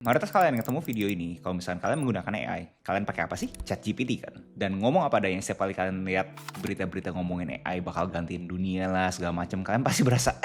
Mayoritas kalian yang ketemu video ini, kalau misalkan kalian menggunakan AI, kalian pakai apa sih? ChatGPT kan? Dan ngomong apa adanya, setiap kali kalian lihat berita-berita ngomongin AI bakal gantiin dunia lah, segala macam, kalian pasti berasa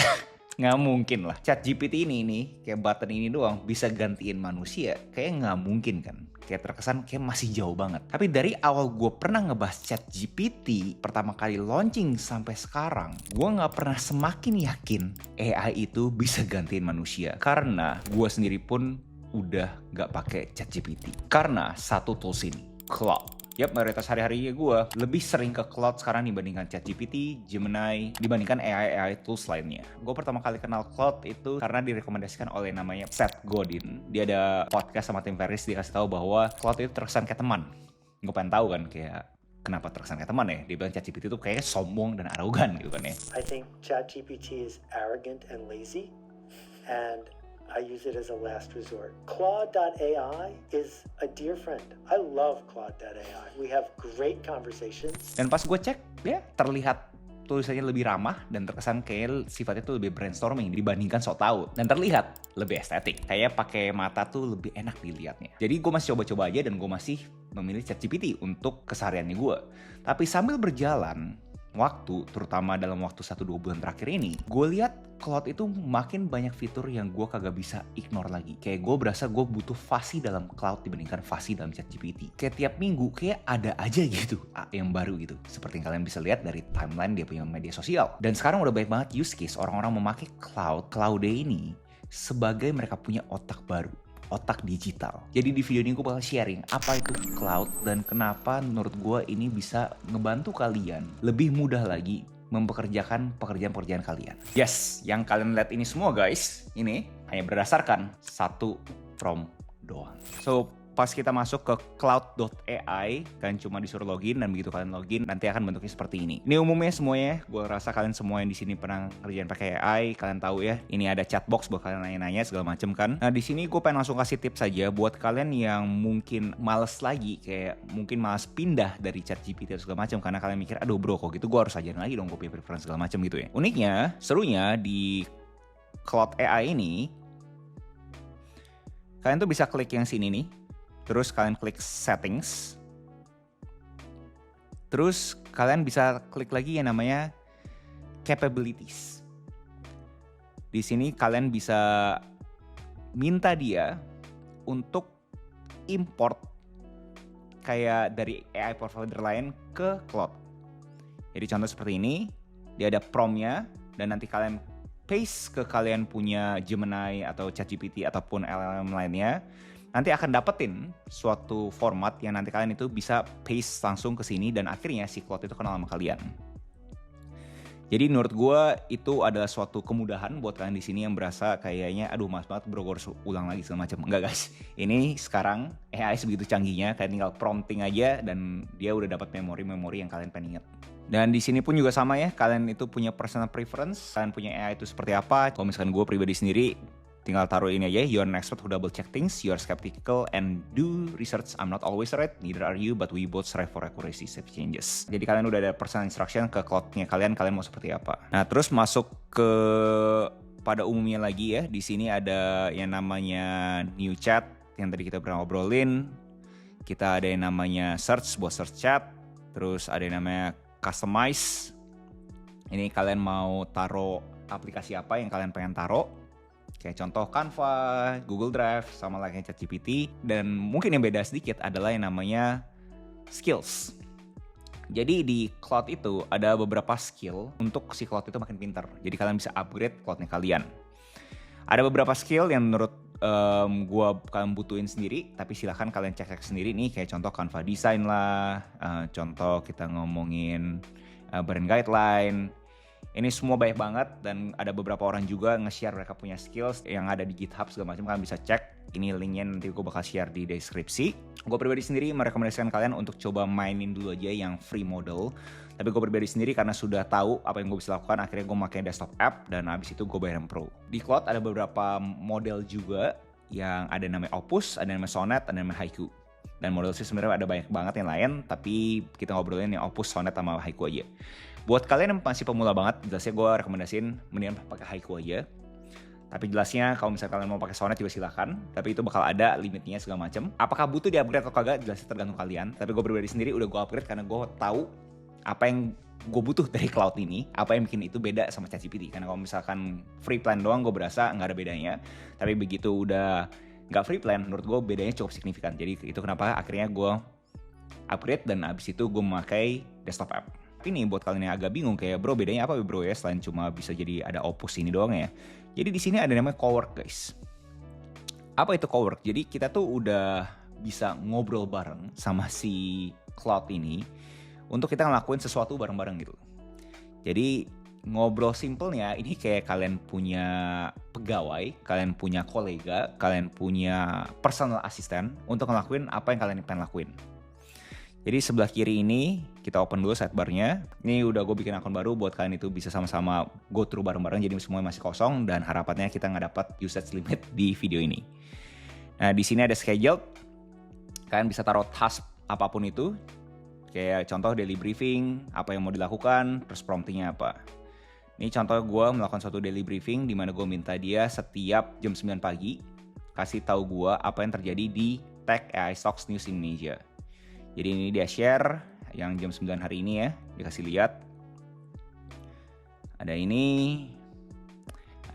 nggak mungkin lah. ChatGPT ini kayak button ini doang bisa gantiin manusia, kayak nggak mungkin kan? Kayak terkesan kayak masih jauh banget. Tapi dari awal gue pernah ngebahas ChatGPT, pertama kali launching sampai sekarang, gue nggak pernah semakin yakin AI itu bisa gantiin manusia. Karena gue sendiri pun udah nggak pakai ChatGPT karena satu tools ini, Claude. Yap, mayoritas hari-harinya gue lebih sering ke Claude sekarang dibandingkan ChatGPT, Gemini, dibandingkan AI tools lainnya. Gue pertama kali kenal Claude itu karena direkomendasikan oleh namanya Seth Godin. Dia ada podcast sama Tim Ferriss, dia kasih tahu bahwa Claude itu terkesan kayak teman. Gue pengen tahu kan kayak kenapa terkesan kayak teman ya. Dia bilang ChatGPT itu kayaknya sombong dan arogan gitu kan ya. I think ChatGPT is arrogant and lazy, and I use it as a last resort. Claude.ai is a dear friend. I love Claude.ai. We have great conversations. Dan pas gue cek, ya terlihat tulisannya lebih ramah dan terkesan kayak sifatnya tuh lebih brainstorming dibandingkan sok tahu, dan terlihat lebih estetik. Kayak pakai mata tuh lebih enak dilihatnya. Jadi gue masih coba-coba aja dan gue masih memilih ChatGPT untuk kesehariannya gue. Tapi sambil berjalan waktu, terutama dalam waktu 1-2 bulan terakhir ini, gue lihat Claude itu makin banyak fitur yang gue kagak bisa ignore lagi. Kayak gue berasa gue butuh fasih dalam Claude dibandingkan fasih dalam ChatGPT. Kayak tiap minggu kayak ada aja gitu yang baru gitu. Seperti yang kalian bisa lihat dari timeline dia punya media sosial. Dan sekarang udah banyak banget use case orang-orang memakai Claude ini sebagai mereka punya otak baru, otak digital. Jadi di video ini gue bakal sharing apa itu Claude dan kenapa menurut gue ini bisa ngebantu kalian lebih mudah lagi mempekerjakan pekerjaan-pekerjaan kalian. Yes, yang kalian lihat ini semua guys, ini hanya berdasarkan satu prompt doang. So, pas kita masuk ke Claude.ai, kalian cuma disuruh login, dan begitu kalian login nanti akan bentuknya seperti ini. Ini umumnya semuanya, gue rasa kalian semua yang di sini pernah kerjaan pakai AI, kalian tahu ya. Ini ada chat box buat kalian nanya-nanya segala macem kan. Nah di sini gue pengen langsung kasih tips saja buat kalian yang mungkin males lagi, kayak mungkin males pindah dari ChatGPT atau segala macam karena kalian mikir, aduh bro kok gitu gue harus ajarin lagi dong, gue punya preference segala macam gitu ya. Uniknya, serunya di Claude AI ini, kalian tuh bisa klik yang sini nih. Terus kalian klik settings. Terus kalian bisa klik lagi yang namanya capabilities. Di sini kalian bisa minta dia untuk import kayak dari AI provider lain ke Claude. Jadi contoh seperti ini, dia ada prompt-nya dan nanti kalian paste ke kalian punya Gemini atau ChatGPT ataupun LLM lainnya. Nanti akan dapetin suatu format yang nanti kalian itu bisa paste langsung ke sini dan akhirnya si Claude itu kenal sama kalian. Jadi menurut gue itu adalah suatu kemudahan buat kalian di sini yang berasa kayaknya aduh mas banget bro gue harus ulang lagi segala macam. Enggak guys, ini sekarang AI sebegitu canggihnya, kalian tinggal prompting aja dan dia udah dapat memori-memori yang kalian pengen ingat. Dan di sini pun juga sama ya, kalian itu punya personal preference, kalian punya AI itu seperti apa. Kalau misalkan gue pribadi sendiri, tinggal taruh ini aja, you're an expert who double check things, you're skeptical and do research, I'm not always right, neither are you, but we both strive for accuracy, safe changes. Jadi kalian udah ada personal instruction ke Claude-nya kalian mau seperti apa. Nah terus masuk ke pada umumnya lagi ya, di sini ada yang namanya new chat, yang tadi kita pernah ngobrolin. Kita ada yang namanya search buat search chat, terus ada yang namanya customize. Ini kalian mau taruh aplikasi apa yang kalian pengen taruh. Kayak contoh Canva, Google Drive, sama lagi ChatGPT. Dan mungkin yang beda sedikit adalah yang namanya skills. Jadi di Claude itu ada beberapa skill untuk si Claude itu makin pintar. Jadi kalian bisa upgrade Claude-nya kalian. Ada beberapa skill yang menurut kalian butuhin sendiri, tapi silahkan kalian cek sendiri nih. Kayak contoh Canva design lah, contoh kita ngomongin brand guideline. Ini semua baik banget dan ada beberapa orang juga nge-share mereka punya skills yang ada di GitHub segala macam, kalian bisa cek. Ini linknya nanti gue bakal share di deskripsi. Gue pribadi sendiri merekomendasikan kalian untuk coba mainin dulu aja yang free model. Tapi gue pribadi sendiri karena sudah tahu apa yang gue bisa lakukan, akhirnya gue pakai desktop app dan abis itu gue bayar yang pro. Di Claude ada beberapa model juga yang ada namanya Opus, ada namanya Sonnet, ada namanya Haiku. Dan model sih sebenarnya ada banyak banget yang lain, tapi kita ngobrolin yang Opus, Sonnet, sama Haiku aja. Buat kalian yang masih pemula banget, jelasnya gue rekomendasiin mendingan pakai Haiku aja. Tapi jelasnya kalau misalnya kalian mau pakai Sonnet juga silahkan. Tapi itu bakal ada limitnya segala macam. Apakah butuh di-upgrade atau kagak, jelasnya tergantung kalian. Tapi gue pribadi sendiri udah gue upgrade karena gue tahu apa yang gue butuh dari cloud ini, apa yang bikin itu beda sama ChatGPT. Karena kalau misalkan free plan doang gue berasa nggak ada bedanya. Tapi begitu udah nggak free plan, menurut gue bedanya cukup signifikan. Jadi itu kenapa akhirnya gue upgrade dan abis itu gue memakai desktop app. Ini buat kalian yang agak bingung kayak bro bedanya apa bro ya selain cuma bisa jadi ada Opus ini doang ya. Jadi di sini ada namanya Cowork guys. Apa itu Cowork? Jadi kita tuh udah bisa ngobrol bareng sama si cloud ini untuk kita ngelakuin sesuatu bareng-bareng gitu. Jadi ngobrol simpelnya ini kayak kalian punya pegawai, kalian punya kolega, kalian punya personal assistant untuk ngelakuin apa yang kalian pengen lakuin. Jadi sebelah kiri ini kita open dulu sidebarnya. Ini udah gue bikin akun baru buat kalian itu bisa sama-sama go through bareng-bareng. Jadi semuanya masih kosong dan harapannya kita nggak dapat usage limit di video ini. Nah di sini ada schedule. Kalian bisa taruh task apapun itu. Kayak contoh daily briefing, apa yang mau dilakukan, terus promptingnya apa. Ini contoh gue melakukan suatu daily briefing di mana gue minta dia setiap jam 9 pagi kasih tahu gue apa yang terjadi di Tech AI Stocks News Indonesia. Jadi ini dia share yang jam 9 hari ini ya, dikasih lihat. Ada ini,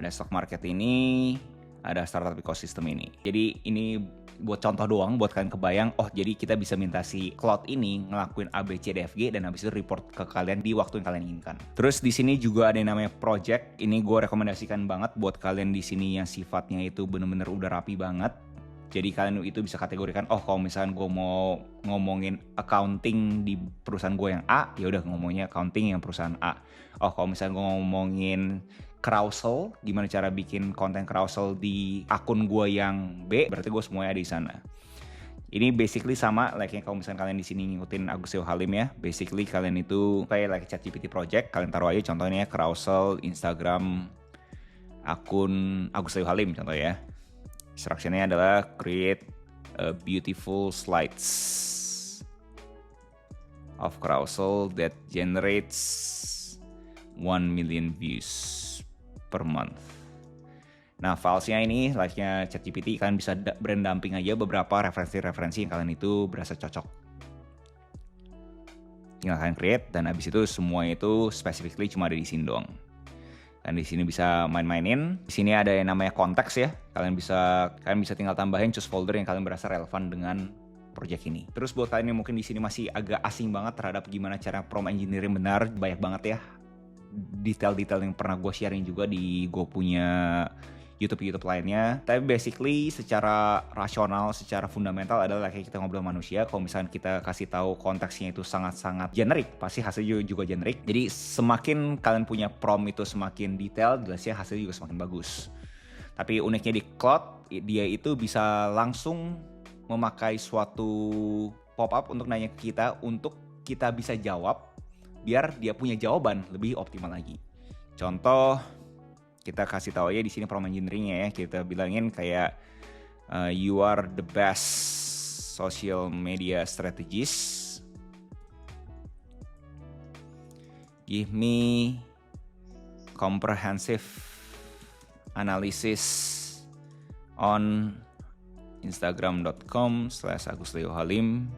ada stock market ini, ada startup ecosystem ini. Jadi ini buat contoh doang, buat kalian kebayang, oh jadi kita bisa minta si cloud ini ngelakuin ABCDFG dan habis itu report ke kalian di waktu yang kalian inginkan. Terus di sini juga ada yang namanya project, ini gue rekomendasikan banget buat kalian di sini yang sifatnya itu bener-bener udah rapi banget. Jadi kalian itu bisa kategorikan, oh kalau misalkan gue mau ngomongin accounting di perusahaan gue yang A, ya udah ngomongnya accounting yang perusahaan A. Oh kalau misalkan gue ngomongin carousel, gimana cara bikin konten carousel di akun gue yang B, berarti gue semuanya ada di sana. Ini basically sama, like kalau misalkan kalian di sini ngikutin Agus Leo Halim ya, basically kalian itu kayak like ChatGPT project, kalian taruh aja contohnya carousel Instagram akun Agus Leo Halim contoh ya. Instructionnya adalah create a beautiful slides of carousel that generates 1 million views per month. Nah filesnya ini like-nya ChatGPT, kalian bisa brand dumping aja beberapa referensi-referensi yang kalian itu berasa cocok. Tinggal kalian create dan abis itu semua itu specifically cuma ada di sini doang. Dan di sini bisa main-mainin. Di sini ada yang namanya konteks ya. Kalian bisa tinggal tambahin choose folder yang kalian berasa relevan dengan project ini. Terus buat kalian yang mungkin di sini masih agak asing banget terhadap gimana cara prompt engineering benar, banyak banget ya detail-detail yang pernah gue sharing juga di gue punya YouTube lainnya. Tapi basically secara rasional, secara fundamental adalah kayak kita ngobrol manusia. Kalau misalnya kita kasih tahu konteksnya itu sangat-sangat generik, pasti hasilnya juga generik. Jadi semakin kalian punya prompt itu semakin detail, jelasnya hasilnya juga semakin bagus. Tapi uniknya di cloud, dia itu bisa langsung memakai suatu pop-up untuk nanya ke kita, untuk kita bisa jawab, biar dia punya jawaban lebih optimal lagi. Contoh, kita kasih tahu aja di sini prompt engineering-nya ya. Kita bilangin kayak you are the best social media strategist. Give me comprehensive analysis on instagram.com/agusleohalim.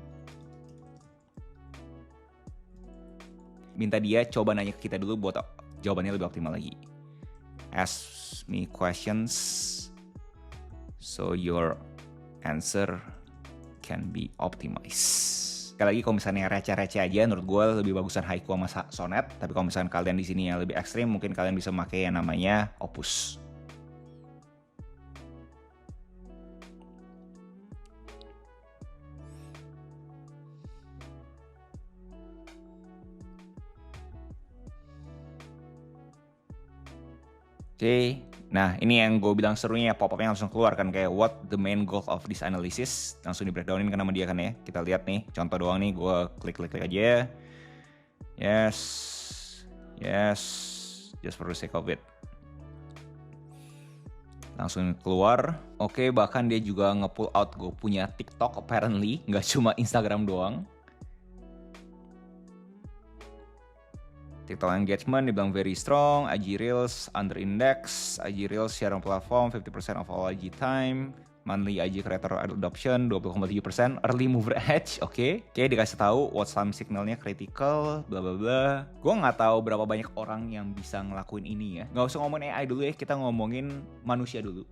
Minta dia coba nanya ke kita dulu buat jawabannya lebih optimal lagi. Ask me questions so your answer can be optimized. Sekali lagi kalau misalnya receh-receh aja, menurut gue lebih bagusan Haiku sama Sonnet. Tapi kalau misalnya kalian di sini yang lebih ekstrim, mungkin kalian bisa pakai yang namanya Opus. Oke, nah ini yang gue bilang serunya pop-upnya langsung keluar kan, kayak what the main goal of this analysis, langsung di breakdownin kan sama dia kan ya. Kita lihat nih, contoh doang nih, gue klik aja. Yes, just for the sake of it. Langsung keluar. Oke, bahkan dia juga nge-pull out gue punya TikTok apparently, nggak cuma Instagram doang. TikTok engagement dibilang very strong, IG Reels under index, IG Reels share on platform 50% of all IG time, monthly IG creator adoption 20,7%, early mover edge, oke, dikasih tahu watch time signalnya critical, bla bla bla. Gue nggak tahu berapa banyak orang yang bisa ngelakuin ini ya. Nggak usah ngomongin AI dulu ya, kita ngomongin manusia dulu.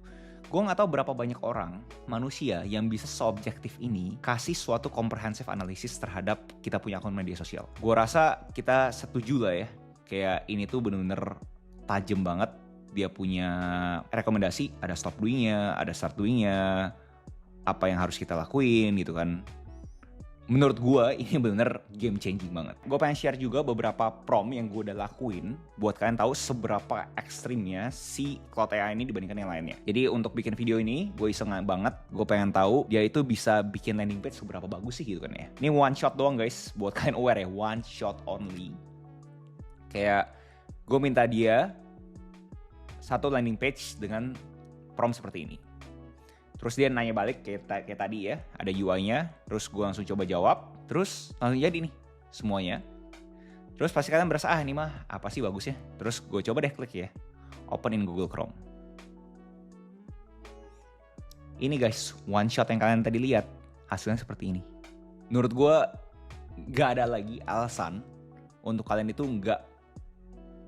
Gue nggak tahu berapa banyak orang manusia yang bisa seobjektif ini kasih suatu comprehensive analysis terhadap kita punya akun media sosial. Gue rasa kita setuju lah ya, kayak ini tuh bener-bener tajam banget. Dia punya rekomendasi, ada stop doing-nya, ada start doing-nya, apa yang harus kita lakuin gitu kan. Menurut gue ini bener game changing banget. Gue pengen share juga beberapa prompt yang gue udah lakuin buat kalian tahu seberapa ekstrimnya si Claude AI ini dibandingkan yang lainnya. Jadi untuk bikin video ini gue iseng banget. Gue pengen tahu dia itu bisa bikin landing page seberapa bagus sih gitu kan ya. Ini one shot doang guys, buat kalian aware ya, one shot only. Kayak gue minta dia satu landing page dengan prompt seperti ini. Terus dia nanya balik kayak tadi ya, ada UI-nya, terus gue langsung coba jawab, terus langsung jadi nih semuanya. Terus pasti kalian berasa, ini mah apa sih bagusnya? Terus gue coba deh klik ya, open in Google Chrome. Ini guys, one shot yang kalian tadi lihat, hasilnya seperti ini. Menurut gue gak ada lagi alasan untuk kalian itu gak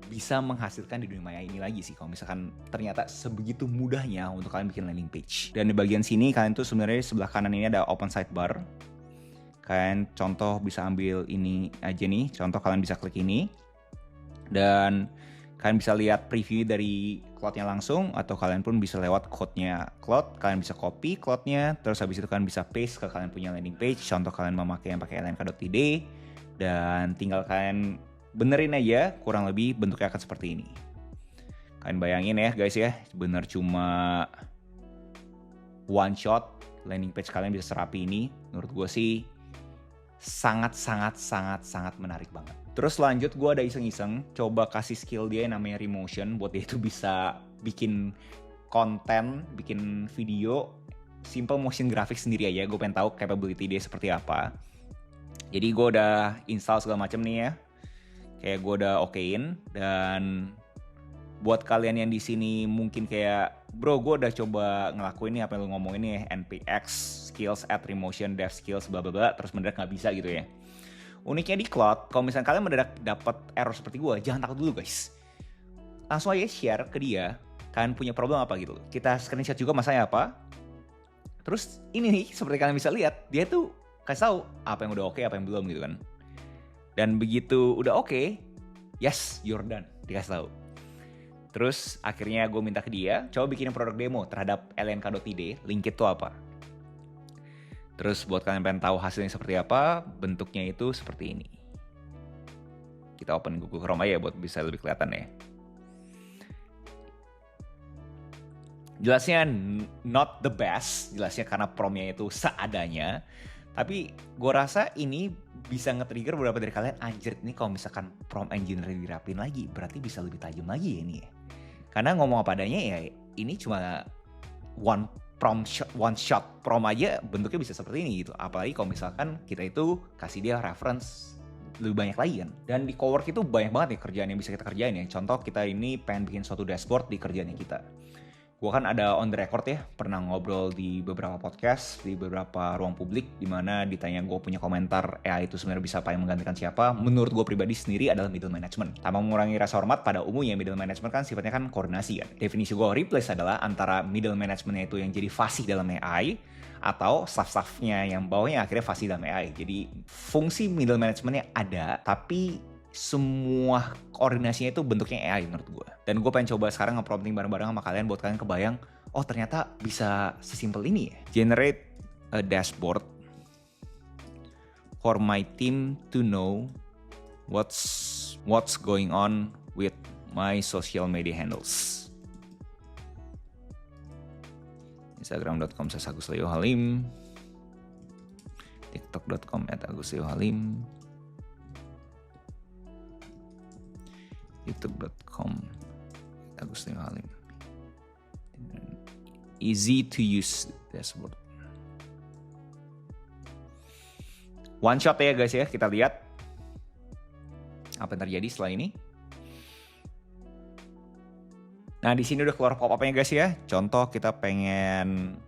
bisa menghasilkan di dunia maya ini lagi sih, kalau misalkan ternyata sebegitu mudahnya untuk kalian bikin landing page. Dan di bagian sini kalian tuh sebenarnya di sebelah kanan ini ada open sidebar. Kalian contoh bisa ambil ini aja nih, contoh kalian bisa klik ini dan kalian bisa lihat preview dari Claude-nya langsung, atau kalian pun bisa lewat code-nya Claude, kalian bisa copy Claude-nya, terus habis itu kalian bisa paste ke kalian punya landing page. Contoh kalian memakai yang pakai lnk.id dan tinggal kalian benerin aja, kurang lebih bentuknya akan seperti ini. Kalian bayangin ya guys ya, bener cuma one shot landing page kalian bisa serapi ini. Menurut gue sih sangat menarik banget. Terus lanjut gue ada iseng-iseng coba kasih skill dia yang namanya Remotion, buat dia itu bisa bikin konten, bikin video simple motion graphics sendiri aja. Gue pengen tahu capability dia seperti apa. Jadi gue udah install segala macam nih ya. Kayak gue udah okein. Dan buat kalian yang di sini mungkin kayak, bro gue udah coba ngelakuin nih apa yang lu ngomongin nih, NPX skills add remotion dev skills bla bla bla, terus mendadak nggak bisa gitu ya. Uniknya di Claude, kalau misalnya kalian mendadak dapat error seperti gue, jangan takut dulu guys. Langsung aja share ke dia, kalian punya problem apa gitu. Kita screenshot juga masalahnya apa. Terus ini nih seperti kalian bisa lihat, dia tuh kasih tahu apa yang udah oke, apa yang belum gitu kan. Dan begitu udah oke, yes, you're done, dikasih tahu. Terus akhirnya gue minta ke dia, coba bikin produk demo terhadap lnk.id, link itu apa. Terus buat kalian pengen tahu hasilnya seperti apa, bentuknya itu seperti ini. Kita open Google Chrome aja buat bisa lebih kelihatan ya. Jelasnya not the best, jelasnya karena promnya itu seadanya. Tapi gue rasa ini bisa nge-trigger beberapa dari kalian, anjir ini kalau misalkan prompt engineering dirapin lagi, berarti bisa lebih tajam lagi ya ini ya. Karena ngomong apa adanya ya, ini cuma one shot prompt aja bentuknya bisa seperti ini gitu. Apalagi kalau misalkan kita itu kasih dia reference lebih banyak lagi kan. Dan di Cowork itu banyak banget nih kerjaan yang bisa kita kerjain ya. Contoh kita ini pengen bikin suatu dashboard di kerjaannya kita. Gue kan ada on the record ya, pernah ngobrol di beberapa podcast, di beberapa ruang publik, dimana ditanya gue punya komentar AI itu sebenarnya bisa apa yang menggantikan siapa. Menurut gue pribadi sendiri adalah middle management. Tanpa mengurangi rasa hormat, pada umumnya middle management kan sifatnya kan koordinasi kan. Definisi gue replace adalah antara middle managementnya itu yang jadi fasih dalam AI, atau staff-staffnya yang bawahnya akhirnya fasih dalam AI. Jadi fungsi middle managementnya ada, tapi semua koordinasinya itu bentuknya AI menurut gue. Dan gue pengen coba sekarang nge-prompting bareng-bareng sama kalian buat kalian kebayang, oh ternyata bisa sesimpel ini ya. Generate a dashboard for my team to know what's going on with my social media handles. Instagram.com/AgusLeoHalim, TikTok.com/AgusLeoHalim, youtube.com/AgusLeoHalim. Easy to use dashboard. One shot ya guys ya, kita lihat apa yang terjadi setelah ini. Nah, di sini udah keluar pop-up-nya guys ya. Contoh kita pengen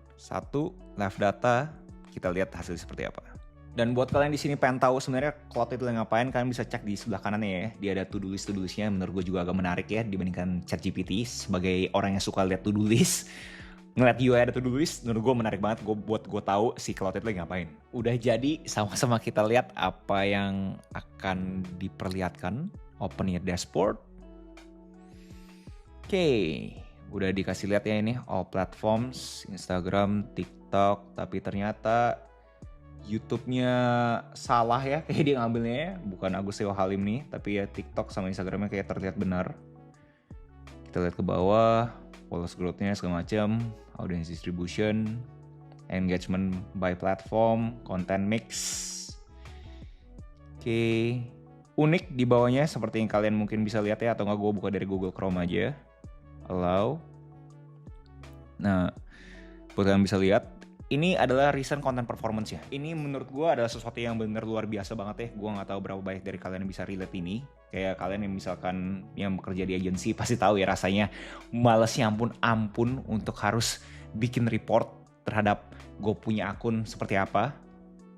live data, kita lihat hasil seperti apa. Dan buat kalian di sini pengen tahu sebenarnya Claude itu ngapain, kalian bisa cek di sebelah kanannya ya. Dia ada to-do list-nya, menurut gue juga agak menarik ya dibandingkan ChatGPT. Sebagai orang yang suka lihat to-do list, ngeliat UI ada to-do list, menurut gue menarik banget buat gue tahu si Claude itu ngapain. Udah jadi, sama-sama kita lihat apa yang akan diperlihatkan. Open your dashboard. Oke, udah dikasih lihat ya ini all platforms, Instagram, TikTok, tapi ternyata YouTube-nya salah ya, kayak dia ngambilnya ya, bukan Agus Sewa Halim nih, tapi ya TikTok sama Instagramnya kayak terlihat benar. Kita lihat ke bawah, followers growth-nya segala macam, audience distribution, engagement by platform, content mix. Oke, unik di bawahnya seperti yang kalian mungkin bisa lihat ya, atau nggak gue buka dari Google Chrome aja. Allow. Nah, buat kalian bisa lihat, ini adalah recent content performance ya. Ini menurut gue adalah sesuatu yang bener luar biasa banget ya. Gue nggak tahu berapa banyak dari kalian yang bisa relate ini. Kayak kalian yang misalkan yang bekerja di agensi pasti tahu ya rasanya malesnya ampun untuk harus bikin report terhadap gue punya akun seperti apa.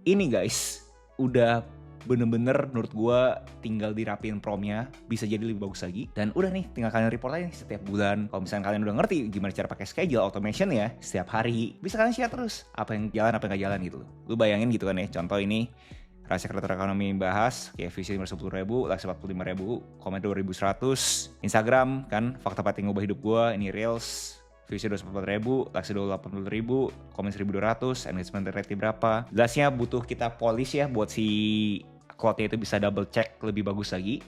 Ini guys, udah bener-bener menurut gue tinggal dirapiin promnya, bisa jadi lebih bagus lagi. Dan udah nih, tinggal kalian report aja nih setiap bulan. Kalau misalnya kalian udah ngerti gimana cara pakai schedule automation ya, setiap hari bisa kalian share terus apa yang jalan, apa yang gak jalan gitu. Lu bayangin gitu kan ya, contoh ini rahasia kreator ekonomi bahas, kayak visi 510.000, likes 45.000, komen 2.100, Instagram kan, fakta penting ngubah hidup gue, ini Reels, visi 24.000, likes 80.000, komen 1.200, engagement rate berapa. Jelasnya butuh kita polish ya buat si Claude-nya itu bisa double check lebih bagus lagi.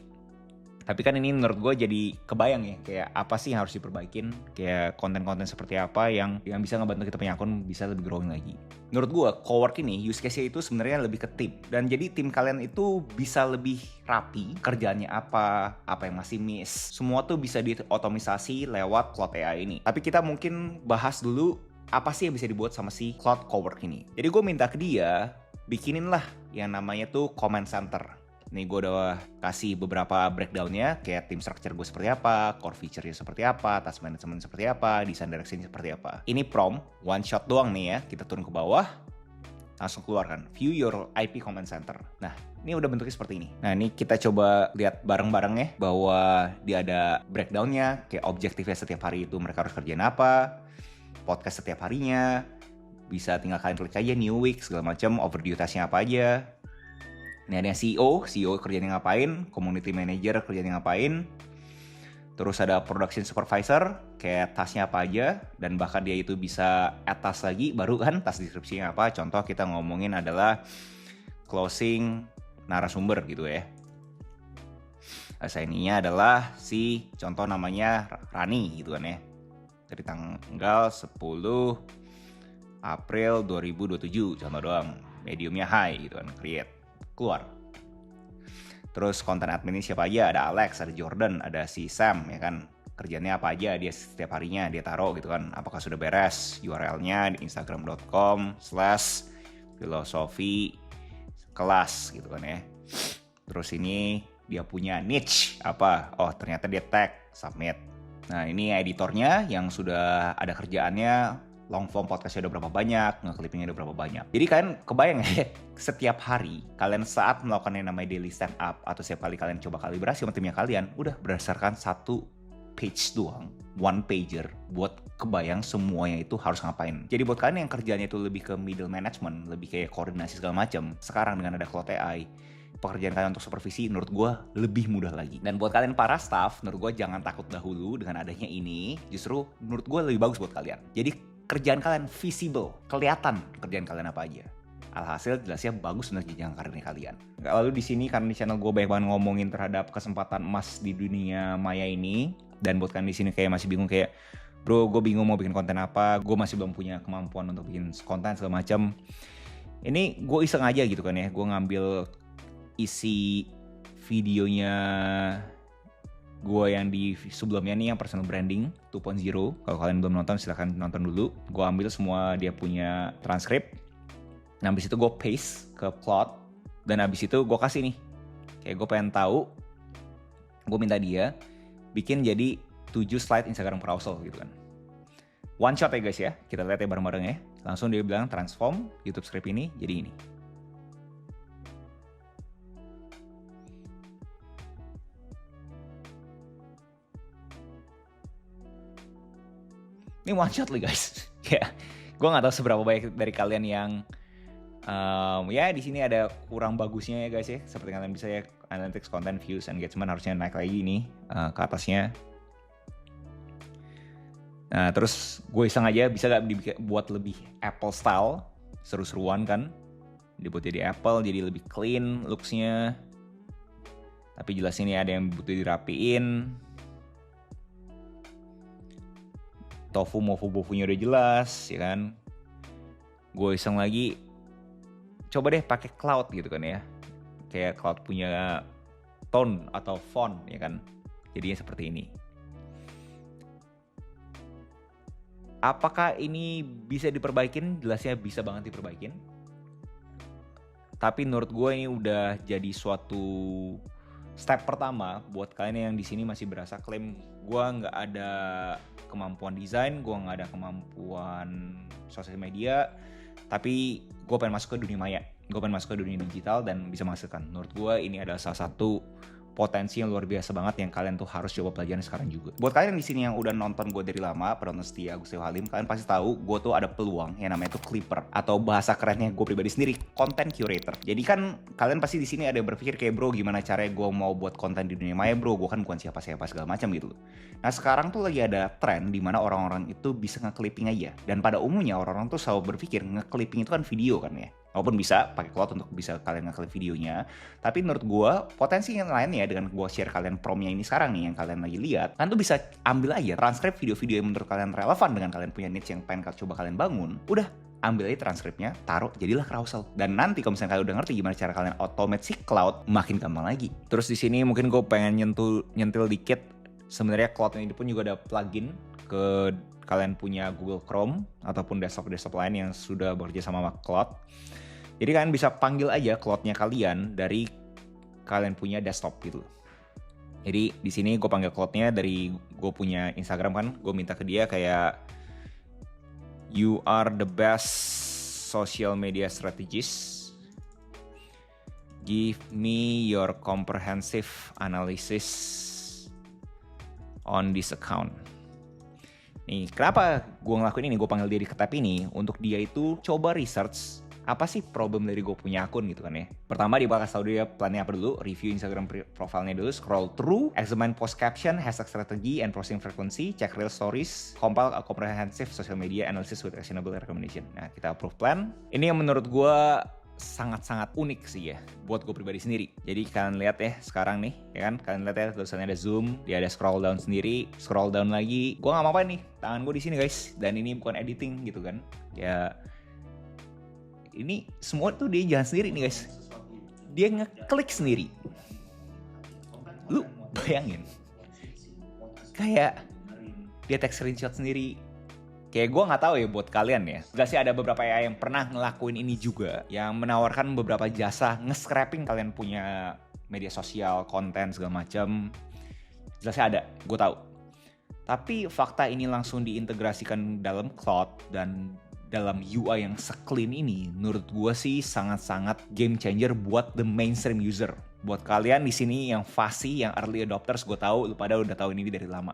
Tapi kan ini menurut gue jadi kebayang ya, kayak apa sih yang harus diperbaikin, kayak konten-konten seperti apa yang bisa ngebantu kita punya akun bisa lebih growing lagi. Menurut gue, Cowork ini use case-nya itu sebenarnya lebih ke tim. Dan jadi tim kalian itu bisa lebih rapi, kerjaannya apa yang masih miss. Semua tuh bisa diotomisasi lewat Claude AI ini. Tapi kita mungkin bahas dulu apa sih yang bisa dibuat sama si Claude Cowork ini. Jadi gue minta ke dia, bikinin lah yang namanya tuh comment center. Nih gue udah kasih beberapa breakdown-nya, kayak team structure gue seperti apa, core feature-nya seperti apa, task management seperti apa, design direction-nya seperti apa. Ini prompt, one shot doang nih ya, kita turun ke bawah, langsung keluarkan, view your IP comment center. Nah, ini udah bentuknya seperti ini. Nah, ini kita coba lihat bareng-bareng ya, bahwa dia ada breakdown-nya, kayak objektifnya setiap hari itu mereka harus kerjain apa, podcast setiap harinya, bisa tinggal kalian klik aja new week, segala macam, overdue task-nya apa aja. Ini ada CEO kerjanya ngapain, community manager kerjanya ngapain, terus ada production supervisor, kayak tasknya apa aja, dan bahkan dia itu bisa add task lagi, baru kan task deskripsinya apa. Contoh kita ngomongin adalah closing narasumber gitu ya. Assign-nya adalah si contoh namanya Rani gitu kan ya. Dari tanggal 10 April 2027, contoh doang. Mediumnya high gitu kan, create. Keluar. Terus konten adminnya siapa aja, ada Alex, ada Jordan, ada si Sam ya kan, kerjanya apa aja dia setiap harinya dia taruh gitu kan, apakah sudah beres, URL-nya di instagram.com/filosofi kelas gitu kan ya. Terus ini dia punya niche apa, oh ternyata dia tag, submit. Nah ini editornya yang sudah ada kerjaannya, long form podcastnya udah berapa banyak, nge-clippingnya udah berapa banyak. Jadi kalian kebayang ya, setiap hari kalian saat melakukan yang namanya daily stand up, atau setiap kali kalian coba kalibrasi sama timnya kalian, udah berdasarkan satu page doang, one pager, buat kebayang semuanya itu harus ngapain. Jadi buat kalian yang kerjanya itu lebih ke middle management, lebih kayak koordinasi segala macam, sekarang dengan ada Claude AI, pekerjaan kalian untuk supervisi menurut gue lebih mudah lagi. Dan buat kalian para staff, menurut gue jangan takut dahulu dengan adanya ini, justru menurut gue lebih bagus buat kalian. Jadi kerjaan kalian visible, kelihatan kerjaan kalian apa aja. Alhasil jelasnya bagus untuk jenjang karir kalian. Lalu di sini karena di channel gue banyak banget ngomongin terhadap kesempatan emas di dunia maya ini, dan buat kalian di sini kayak masih bingung kayak, bro gue bingung mau bikin konten apa, gue masih belum punya kemampuan untuk bikin konten segala macam. Ini gue iseng aja gitu kan ya, gue ngambil isi videonya gue yang di sebelumnya nih yang personal branding 2.0. Kalau kalian belum nonton silahkan nonton dulu. Gue ambil semua dia punya transkrip. Nah abis itu gue paste ke Claude. Dan abis itu gue kasih nih, kayak gue pengen tahu gue minta dia bikin jadi 7 slide Instagram carousel gitu kan. One shot ya guys ya, kita lihat ya bareng-bareng ya. Langsung dia bilang transform YouTube script ini jadi ini. Ini one shot loh guys. Ya, gue nggak tahu seberapa banyak dari kalian yang ya di sini ada kurang bagusnya ya guys ya. Seperti kalian bisa ya, analytics, content, views, engagement harusnya naik lagi nih ke atasnya. Nah terus gue iseng aja bisa gak buat lebih Apple style, seru-seruan kan. Dibuat jadi Apple, jadi lebih clean looks-nya. Tapi jelas ini ada yang butuh dirapiin. Tofu mofu bofunya udah jelas ya kan. Gue iseng lagi coba deh pakai cloud gitu kan ya. Kayak cloud punya tone atau font ya kan. Jadinya seperti ini. Apakah ini bisa diperbaikin? Jelasnya bisa banget diperbaikin. Tapi menurut gue ini udah jadi suatu step pertama buat kalian yang di sini masih berasa klaim gue nggak ada kemampuan desain, gue nggak ada kemampuan sosial media, tapi gue pengen masuk ke dunia maya, gue pengen masuk ke dunia digital dan bisa menghasilkan. Menurut gue ini adalah salah satu potensi yang luar biasa banget yang kalian tuh harus coba pelajarin sekarang juga. Buat kalian di sini yang udah nonton gue dari lama, penonton setia Agustio Halim, kalian pasti tahu gue tuh ada peluang yang namanya tuh clipper atau bahasa kerennya gue pribadi sendiri, content curator. Jadi kan kalian pasti di sini ada yang berpikir kayak bro gimana caranya gue mau buat konten di dunia maya bro, gue kan bukan siapa-siapa segala macam gitu. Nah sekarang tuh lagi ada tren di mana orang-orang itu bisa nge-clipping aja. Dan pada umumnya orang-orang tuh selalu berpikir nge-clipping itu kan video kan ya. Walaupun bisa pakai cloud untuk bisa kalian nge-clip videonya. Tapi menurut gue potensi yang lainnya dengan gue share kalian promnya ini sekarang nih yang kalian lagi lihat. Kalian tuh bisa ambil aja transkrip video-video yang menurut kalian relevan dengan kalian punya niche yang pengen coba kalian bangun. Udah ambil aja transkripnya, taruh, jadilah carousel. Dan nanti kalau misalnya kalian udah ngerti gimana cara kalian automate si cloud, makin gampang lagi. Terus di sini mungkin gue pengen nyentil dikit. Sebenarnya cloud ini pun juga ada plugin ke kalian punya Google Chrome ataupun desktop lain yang sudah bekerja sama cloud. Jadi kalian bisa panggil aja cloud-nya kalian dari kalian punya desktop gitu. Jadi di sini gue panggil cloud-nya dari gue punya Instagram kan, gue minta ke dia kayak you are the best social media strategist. Give me your comprehensive analysis on this account. Nih, kenapa gue ngelakuin ini? Gue panggil dia di tab ini untuk dia itu coba research apa sih problem dari gue punya akun gitu kan ya. Pertama dia bakal tahu dia plannya apa dulu, review Instagram profilnya dulu, scroll through, examine post caption, hashtag strategy, and posting frequency, check real stories, compile a comprehensive social media analysis with actionable recommendation. Nah kita approve plan. Ini yang menurut gue sangat-sangat unik sih ya buat gue pribadi sendiri. Jadi kalian lihat ya sekarang nih ya kan, kalian lihat ya tulisannya ada zoom, dia ada scroll down sendiri, scroll down lagi. Gue nggak mau apa nih, tangan gue di sini guys, dan ini bukan editing gitu kan ya. Ini semua tuh dia jalan sendiri nih guys. Dia ngeklik sendiri. Lu bayangin. Kayak dia take screenshot sendiri. Kayak gue gak tahu ya buat kalian ya. Jelas sih ada beberapa AI yang pernah ngelakuin ini juga. Yang menawarkan beberapa jasa nge-scraping kalian punya media sosial, konten segala macam. Jelasnya ada, gue tahu. Tapi fakta ini langsung diintegrasikan dalam cloud dan dalam UI yang se-clean ini, menurut gue sih sangat-sangat game changer buat the mainstream user. Buat kalian di sini yang fasih, yang early adopters, gue tahu lu pada udah tahu ini dari lama.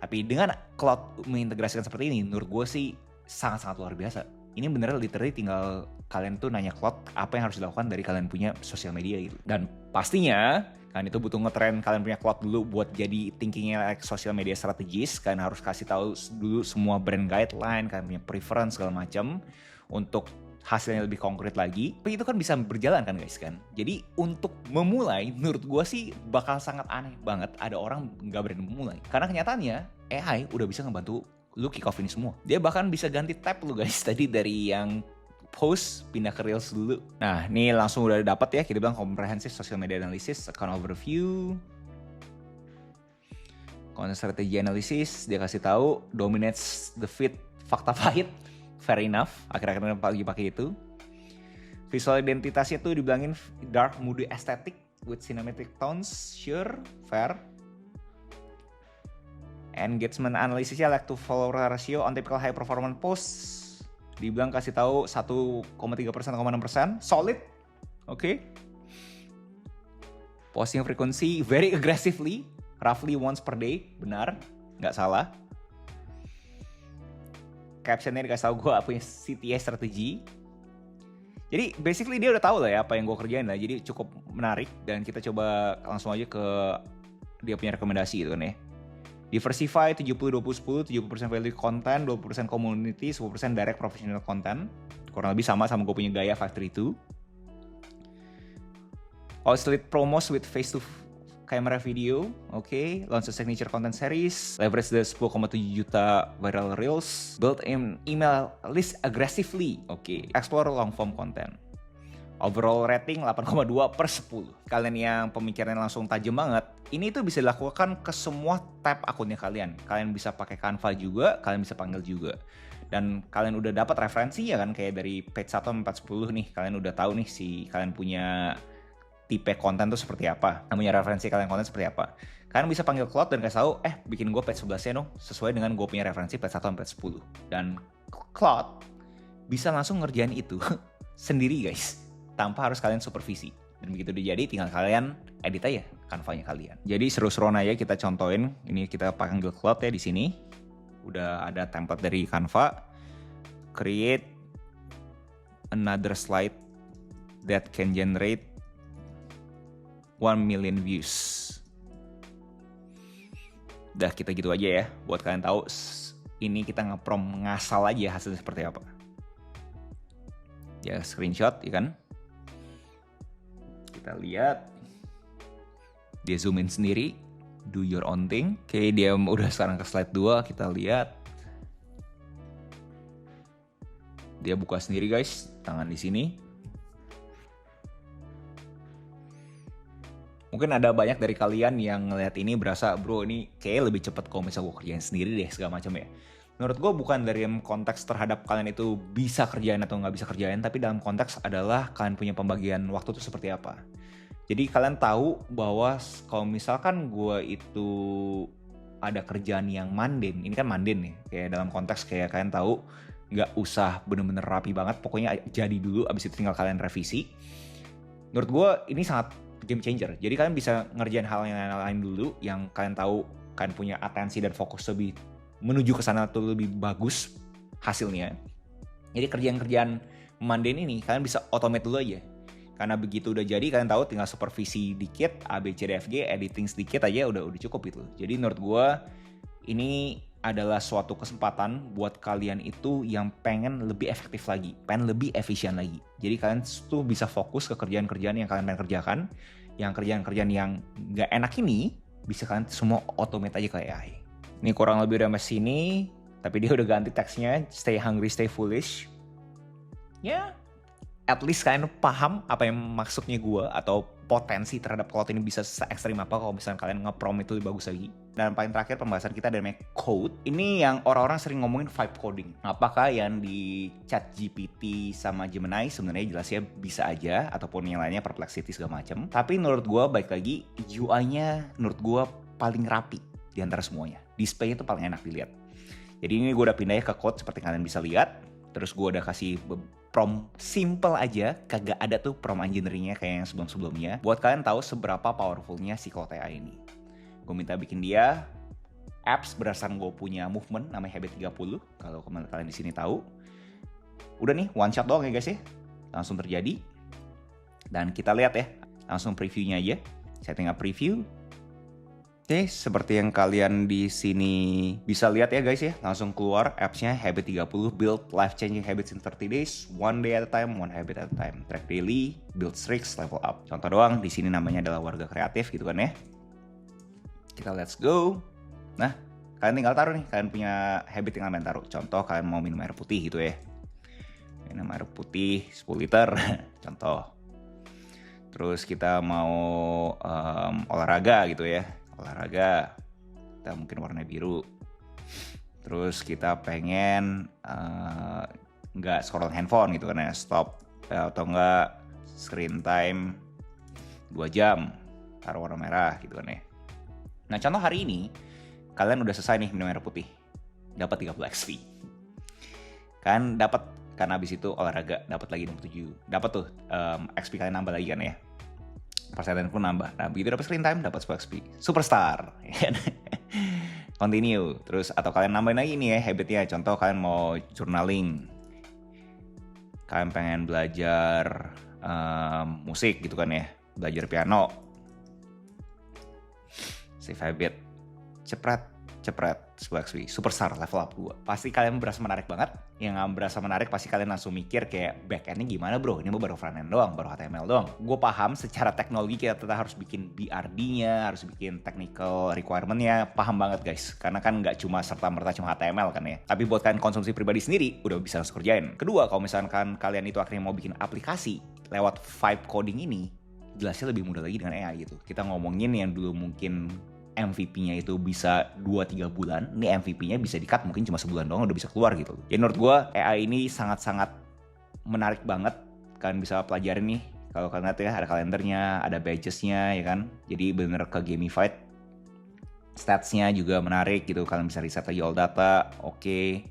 Tapi dengan cloud mengintegrasikan seperti ini, menurut gue sih sangat-sangat luar biasa. Ini beneran literally tinggal kalian tuh nanya cloud apa yang harus dilakukan dari kalian punya sosial media gitu. Dan pastinya kalian itu butuh ngetrain kalian punya cloud dulu buat jadi thinkingnya like social media strategis. Kalian harus kasih tahu dulu semua brand guideline, kalian punya preference segala macam untuk hasilnya lebih konkret lagi. Tapi itu kan bisa berjalan kan guys kan. Jadi untuk memulai menurut gue sih bakal sangat aneh banget ada orang nggak berani memulai. Karena kenyataannya AI udah bisa ngebantu lu kick off ini semua. Dia bahkan bisa ganti tab lu guys tadi dari yang post pindah ke Reels dulu. Nah, ini langsung udah dapat ya, kita bilang comprehensive social media analysis, account overview, content strategy analysis, dia kasih tahu dominates the feed, fakta pahit, fair enough, akhir-akhirnya lagi pakai itu. Visual identitasnya tuh dibilangin dark, moody, aesthetic, with cinematic tones, sure, fair. Engagement analysisnya like to follower ratio on typical high performance posts. Dibilang kasih tahu 1,3%, 1,6%, solid. Oke. Posting frequency very aggressively, roughly once per day, benar, nggak salah. Captionnya dikasih tahu gue punya CTA strategi. Jadi basically dia udah tahu lah ya apa yang gue kerjain lah. Jadi cukup menarik dan kita coba langsung aja ke dia punya rekomendasi gitu kan ya. Diversify 70-20-10, 70% value content, 20% community, 10% direct professional content. Kurang lebih sama gue punya gaya 532. Isolate promos with face to camera video, okay. Launch a signature content series, leverage the 10,7 juta viral reels, build an email list aggressively, okay. Explore long form content. Overall rating 8,2/10. Kalian yang pemikirannya langsung tajam banget, ini tuh bisa dilakukan ke semua tab akunnya kalian. Kalian bisa pakai Canva juga, kalian bisa panggil juga. Dan kalian udah dapat referensinya kan, kayak dari page 1 sampai 10 nih, kalian udah tahu nih kalian punya tipe konten tuh seperti apa, punya referensi kalian konten seperti apa. Kalian bisa panggil Claude dan kasih tahu, bikin gue page 11-nya dong, sesuai dengan gue punya referensi page 1 sampai 10. Dan Claude bisa langsung ngerjain itu sendiri guys, tanpa harus kalian supervisi. Dan begitu udah jadi, tinggal kalian edit aja Canva-nya kalian. Jadi seru-seruan aja kita contohin. Ini kita panggil Claude ya di sini. Udah ada template dari Canva. Create another slide that can generate 1 million views. Udah kita gitu aja ya. Buat kalian tahu, ini kita nge-prom ngasal aja hasilnya seperti apa. Ya screenshot ya kan. Kita lihat, dia zoom in sendiri, do your own thing. Oke, dia udah sekarang ke slide 2, kita lihat. Dia buka sendiri guys, tangan di sini. Mungkin ada banyak dari kalian yang ngelihat ini berasa, bro ini kayaknya lebih cepet kalau misalnya gue kerjain sendiri deh segala macam ya. Menurut gue bukan dari konteks terhadap kalian itu bisa kerjain atau nggak bisa kerjain, tapi dalam konteks adalah kalian punya pembagian waktu itu seperti apa. Jadi kalian tahu bahwa kalau misalkan gue itu ada kerjaan yang mundane, ini kan mundane nih, kayak dalam konteks kayak kalian tahu nggak usah bener-bener rapi banget, pokoknya jadi dulu, abis itu tinggal kalian revisi. Menurut gue ini sangat game changer. Jadi kalian bisa ngerjain hal yang lain dulu, yang kalian tahu kalian punya atensi dan fokus lebih menuju ke sana tuh lebih bagus hasilnya. Jadi kerjaan-kerjaan mundane ini kalian bisa automate dulu aja. Karena begitu udah jadi kalian tahu tinggal supervisi dikit, A, B, C, D, F, G, editing sedikit aja udah cukup gitu. Jadi menurut gue ini adalah suatu kesempatan buat kalian itu yang pengen lebih efektif lagi, pengen lebih efisien lagi. Jadi kalian tuh bisa fokus ke kerjaan-kerjaan yang kalian pengen kerjakan. Yang kerjaan-kerjaan yang gak enak ini bisa kalian semua automate aja ke AI. Ini kurang lebih udah sampai sini, tapi dia udah ganti teksnya, stay hungry, stay foolish. Ya, at least kalian paham apa yang maksudnya gue, atau potensi terhadap Claude ini bisa se-ekstrim apa kalau misalnya kalian nge-prom itu lebih bagus lagi. Dan paling terakhir pembahasan kita dari code. Ini yang orang-orang sering ngomongin vibe coding. Apakah yang di ChatGPT sama Gemini sebenarnya jelasnya bisa aja, ataupun yang lainnya Perplexity segala macam. Tapi menurut gue baik lagi, UI-nya menurut gue paling rapi di antara semuanya. Display-nya tuh paling enak dilihat. Jadi ini gue udah pindah ke code seperti kalian bisa lihat. Terus gue udah kasih prompt simple aja, kagak ada tuh prompt engineering-nya kayak yang sebelum-sebelumnya. Buat kalian tahu seberapa powerful-nya si Claude AI ini. Gue minta bikin dia apps berdasarkan gue punya movement namanya Habit 30. Kalau kalian di sini tahu. Udah nih, one shot doang ya guys ya. Langsung terjadi. Dan kita lihat ya, langsung previewnya aja. Saya tinggal preview. Oke, seperti yang kalian di sini bisa lihat ya guys ya, langsung keluar apps-nya Habit 30, build life-changing habits in 30 days, one day at a time, one habit at a time, track daily, build streaks, level up. Contoh doang, di sini namanya adalah warga kreatif gitu kan ya. Kita let's go. Nah, kalian tinggal taruh nih, kalian punya habit tinggal main taruh. Contoh kalian mau minum air putih gitu ya. Minum air putih 10 liter, contoh. Terus kita mau olahraga gitu ya. Olahraga, kita mungkin warna biru. Terus kita pengen nggak scroll handphone gitu kan ya, stop atau enggak screen time 2 jam, taruh warna merah gitu kan ya. Nah contoh hari ini, kalian udah selesai nih minum air putih, dapat 30 XP. Kan dapat, kan abis itu olahraga, dapat lagi 67. Dapat tuh XP kalian nambah lagi kan ya. Persentase pun nambah. Nah begitu dapat screen time, dapat 10 XP. Superstar. Continue. Terus atau kalian nambahin lagi nih ya habitnya. Contoh kalian mau journaling. Kalian pengen belajar musik gitu kan ya. Belajar piano. Save habit. Cepret 10 XP. Superstar level up 2. Pasti kalian berasa menarik banget. Yang gak berasa menarik pasti kalian langsung mikir kayak back-endnya gimana bro? Ini baru front-end doang, baru HTML doang. Gue paham secara teknologi kita tetap harus bikin BRD-nya, harus bikin technical requirement-nya. Paham banget guys. Karena kan gak cuma serta-merta cuma HTML kan ya. Tapi buat kalian konsumsi pribadi sendiri, udah bisa langsung kerjain. Kedua, kalau misalkan kalian itu akhirnya mau bikin aplikasi lewat vibe coding ini, jelasnya lebih mudah lagi dengan AI gitu. Kita ngomongin yang dulu mungkin MVP-nya itu bisa 2-3 bulan, ini MVP-nya bisa di-cut mungkin cuma sebulan doang udah bisa keluar gitu. Jadi menurut gue AI ini sangat-sangat menarik banget. Kalian bisa pelajarin nih, kalau kalian lihat ya ada kalendernya, ada badges-nya ya kan. Jadi bener ke gamified. Stats-nya juga menarik gitu, kalian bisa riset lagi all data, oke.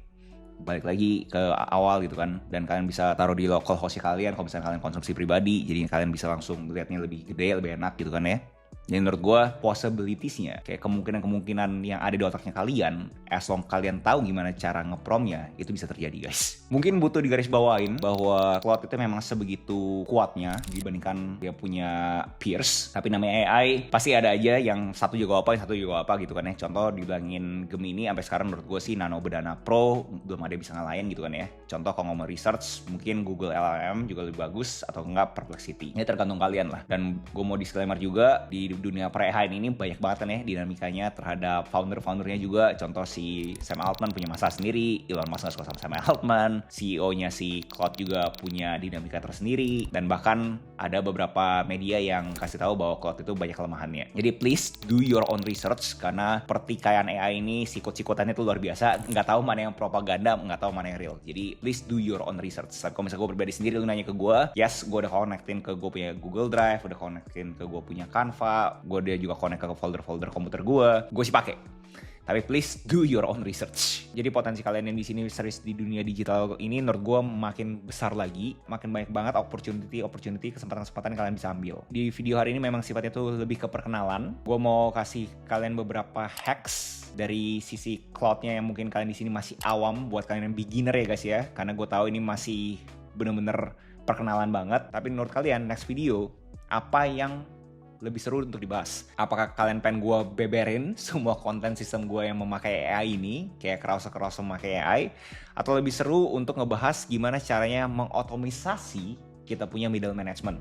Balik lagi ke awal gitu kan, dan kalian bisa taruh di local host kalian kalau misalnya kalian konsumsi pribadi, jadi kalian bisa langsung lihatnya lebih gede, lebih enak gitu kan ya. Jadi menurut gue possibilities-nya, kayak kemungkinan-kemungkinan yang ada di otaknya kalian, as long kalian tahu gimana cara nge-prompt-nya, itu bisa terjadi guys. Mungkin butuh digarisbawain bahwa Claude itu memang sebegitu kuatnya dibandingkan dia punya peers. Tapi namanya AI, pasti ada aja yang satu juga apa, yang satu juga apa gitu kan ya. Contoh dibilangin Gemini, sampai sekarang menurut gue sih Nano Bedana Pro belum ada yang bisa ngalahin gitu kan ya. Contoh kalau ngomong research, mungkin Google LLM juga lebih bagus atau enggak Perplexity. Ini tergantung kalian lah. Dan gue mau disclaimer juga, di dunia per-AI ini banyak banget kan ya dinamikanya terhadap founder-foundernya juga. Contoh si Sam Altman punya masalah sendiri, Elon Musk gak suka sama Sam Altman, CEO-nya si Claude juga punya dinamika tersendiri, dan bahkan ada beberapa media yang kasih tahu bahwa Claude itu banyak kelemahannya. Jadi please do your own research, karena pertikaian AI ini sikut-sikutannya tuh luar biasa, nggak tahu mana yang propaganda, nggak tahu mana yang real. Jadi please do your own research. Tapi kalau misalnya gue pribadi sendiri, lu nanya ke gue, yes, gue udah connectin ke gue punya Google Drive, udah connectin ke gue punya Canva, gue dia juga connect ke folder-folder komputer gue sih pakai. Tapi please do your own research. Jadi potensi kalian yang di sini serius di dunia digital ini menurut gue makin besar lagi, makin banyak banget opportunity, kesempatan-kesempatan yang kalian bisa ambil. Di video hari ini memang sifatnya tuh lebih ke perkenalan. Gue mau kasih kalian beberapa hacks dari sisi cloud-nya yang mungkin kalian di sini masih awam, buat kalian yang beginner ya guys ya. Karena gue tahu ini masih bener-bener perkenalan banget. Tapi menurut kalian next video apa yang lebih seru untuk dibahas? Apakah kalian pengen gue beberin semua konten sistem gue yang memakai AI ini, kayak kerasa memakai AI, atau lebih seru untuk ngebahas gimana caranya mengotomisasi kita punya middle management,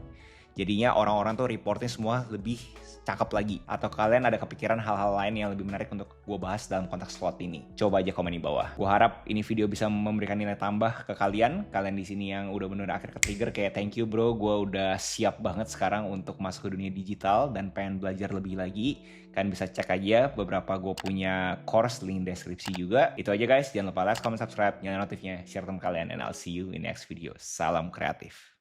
jadinya orang-orang tuh reportnya semua lebih cakep lagi? Atau kalian ada kepikiran hal-hal lain yang lebih menarik untuk gue bahas dalam konteks slot ini? Coba aja komen di bawah. Gue harap ini video bisa memberikan nilai tambah ke kalian di sini yang udah bener-bener akhir ke-trigger kayak thank you bro, gue udah siap banget sekarang untuk masuk ke dunia digital dan pengen belajar lebih lagi. Kalian bisa cek aja beberapa gue punya course, link deskripsi juga. Itu aja guys, jangan lupa like, comment, subscribe, nyalain notifnya, share teman kalian, and I'll see you in next video. Salam kreatif.